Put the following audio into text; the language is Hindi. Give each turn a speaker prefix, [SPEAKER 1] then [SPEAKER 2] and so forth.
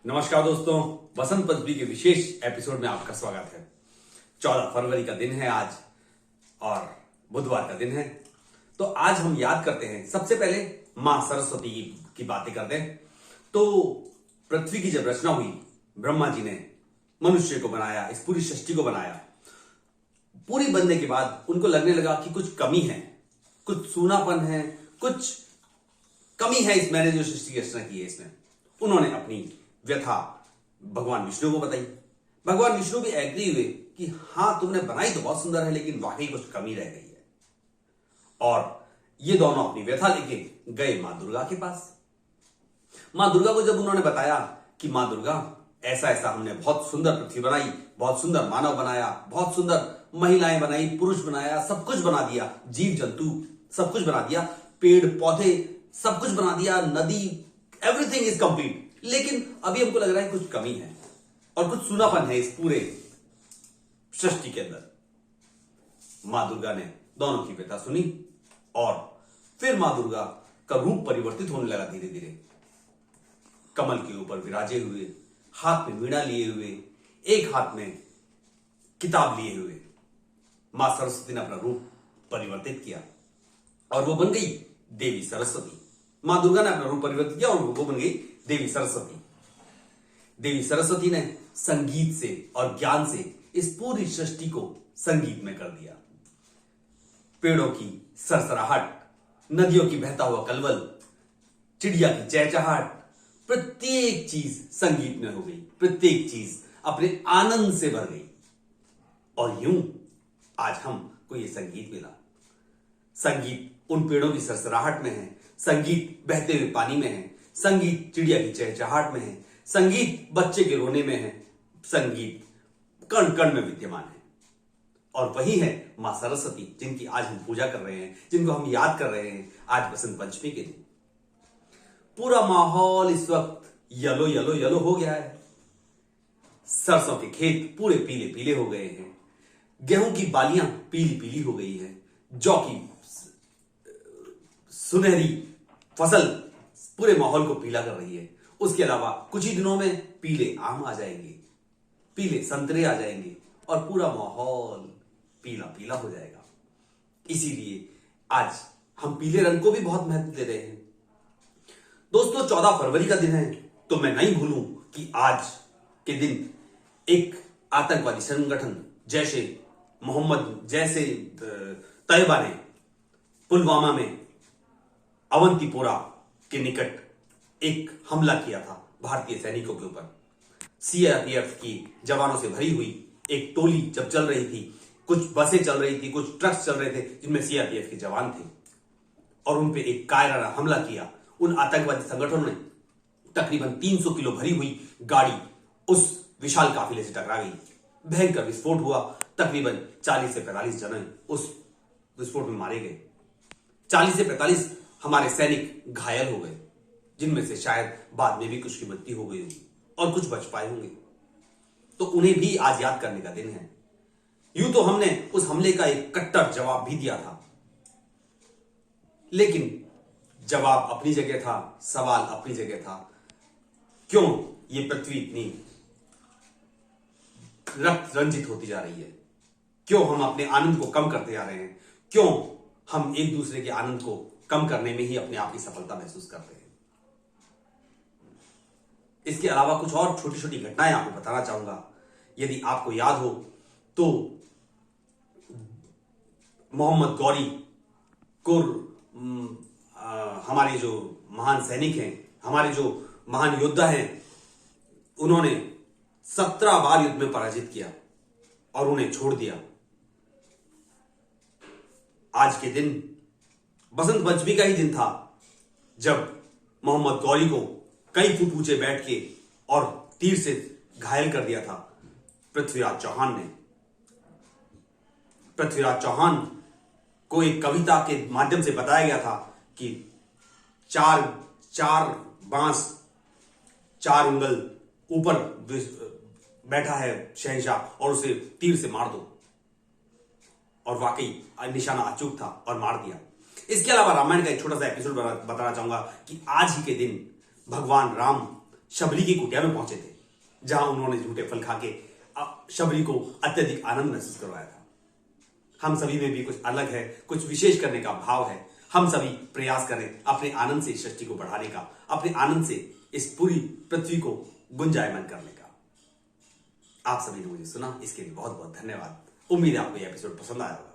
[SPEAKER 1] नमस्कार दोस्तों, बसंत पंचमी के विशेष एपिसोड में आपका स्वागत है। 14 फरवरी का दिन है आज और बुधवार का दिन है। तो आज हम याद करते हैं, सबसे पहले मां सरस्वती की बातें करते हैं। तो पृथ्वी की जब रचना हुई, ब्रह्मा जी ने मनुष्य को बनाया, इस पूरी सृष्टि को बनाया। पूरी बनने के बाद उनको लगने लगा कि कुछ कमी है, कुछ सूनापन है, कुछ कमी है इस मैंने जो सृष्टि की रचना की है इसमें। उन्होंने अपनी व्यथा भगवान विष्णु को बताई। भगवान विष्णु भी एग्री हुए कि हां, तुमने बनाई तो बहुत सुंदर है, लेकिन वाकई कुछ कमी रह गई है। और ये दोनों अपनी व्यथा लेके गए मां दुर्गा के पास। मां दुर्गा को जब उन्होंने बताया कि मां दुर्गा, ऐसा ऐसा हमने बहुत सुंदर पृथ्वी बनाई, बहुत सुंदर मानव बनाया, बहुत सुंदर महिलाएं बनाई, पुरुष बनाया, सब कुछ बना दिया, जीव जंतु सब कुछ बना दिया, पेड़ पौधे सब कुछ बना दिया, नदी, एवरीथिंग इज कंप्लीट, लेकिन अभी हमको लग रहा है कुछ कमी है और कुछ सूनापन है इस पूरे सृष्टि के अंदर। मां दुर्गा ने दोनों की व्यथा सुनी और फिर मां दुर्गा का रूप परिवर्तित होने लगा धीरे धीरे। कमल के ऊपर विराजे हुए, हाथ में वीणा लिए हुए, एक हाथ में किताब लिए हुए मां सरस्वती ने अपना रूप परिवर्तित किया और वो बन गई देवी सरस्वती। मां दुर्गा ने अपना रूप परिवर्तित किया और वो बन गई देवी सरस्वती। देवी सरस्वती ने संगीत से और ज्ञान से इस पूरी सृष्टि को संगीत में कर दिया। पेड़ों की सरसराहट, नदियों की बहता हुआ कलवल, चिड़िया की चहचहाट, प्रत्येक चीज संगीत में हो गई, प्रत्येक चीज अपने आनंद से भर गई। और यूं आज हमको ये संगीत मिला। संगीत उन पेड़ों की सरसराहट में है, संगीत बहते हुए पानी में है, संगीत चिड़िया की चहचहाट में है, संगीत बच्चे के रोने में है, संगीत कण कण में विद्यमान है। और वही है मां सरस्वती, जिनकी आज हम पूजा कर रहे हैं, जिनको हम याद कर रहे हैं आज बसंत पंचमी के दिन। पूरा माहौल इस वक्त येलो येलो येलो हो गया है। सरसों के खेत पूरे पीले पीले हो गए हैं, गेहूं की बालियां पीली पीली हो गई है, जौ की सुनहरी फसल पूरे माहौल को पीला कर रही है। उसके अलावा कुछ ही दिनों में पीले आम आ जाएंगे, पीले संतरे आ जाएंगे और पूरा माहौल पीला पीला हो जाएगा। इसीलिए आज हम पीले रंग को भी बहुत महत्व दे रहे हैं। दोस्तों, 14 फरवरी का दिन है, तो मैं नहीं भूलूं कि आज के दिन एक आतंकवादी संगठन जैसे तैयबा ने पुलवामा में अवंतीपोरा के निकट एक हमला किया था भारतीय सैनिकों के ऊपर। सीआरपीएफ की जवानों से भरी हुई एक टोली जब चल रही थी, कुछ बसें चल रही थी, कुछ ट्रक्स चल रहे थे जिनमें सीआरपीएफ के जवान थे, और उन पे एक कायराना हमला किया। उन आतंकवादी संगठनों ने तकरीबन 300 किलो भरी हुई गाड़ी उस विशाल काफिले से टकरा गई। भयंकर विस्फोट हुआ, तकरीबन 40 से 45 जन उस विस्फोट में मारे गए। 40 से 45 हमारे सैनिक घायल हो गए, जिनमें से शायद बाद में भी कुछ की मृत्यु हो गई होगी और कुछ बच पाए होंगे। तो उन्हें भी आज याद करने का दिन है। यूं तो हमने उस हमले का एक कट्टर जवाब भी दिया था, लेकिन जवाब अपनी जगह था, सवाल अपनी जगह था। क्यों ये पृथ्वी इतनी रक्त रंजित होती जा रही है? क्यों हम अपने आनंद को कम करते जा रहे हैं? क्यों हम एक दूसरे के आनंद को कम करने में ही अपने आप की सफलता महसूस करते हैं? इसके अलावा कुछ और छोटी छोटी घटनाएं आपको बताना चाहूंगा। यदि आपको याद हो तो मोहम्मद गौरी को हमारे जो महान सैनिक हैं, हमारे जो महान योद्धा हैं, उन्होंने 17 बार युद्ध में पराजित किया और उन्हें छोड़ दिया। आज के दिन बसंत पंचमी का ही दिन था जब मोहम्मद गौरी को कई फुट ऊंचे बैठ के और तीर से घायल कर दिया था पृथ्वीराज चौहान ने। पृथ्वीराज चौहान को एक कविता के माध्यम से बताया गया था कि चार बांस 4 उंगल ऊपर बैठा है शहंशाह और उसे तीर से मार दो, और वाकई निशाना अचूक था और मार दिया। इसके अलावा रामायण का एक छोटा सा एपिसोड बताना चाहूंगा कि आज ही के दिन भगवान राम शबरी की कुटिया में पहुंचे थे, जहां उन्होंने झूठे फल खा के शबरी को अत्यधिक आनंद महसूस करवाया था। हम सभी में भी कुछ अलग है, कुछ विशेष करने का भाव है। हम सभी प्रयास करें अपने आनंद से सृष्टि को बढ़ाने का, अपने आनंद से इस पूरी पृथ्वी को गुंजायमान करने का। आप सभी ने मुझे सुना, इसके लिए बहुत बहुत धन्यवाद। उम्मीद है आपको यह एपिसोड पसंद आया होगा।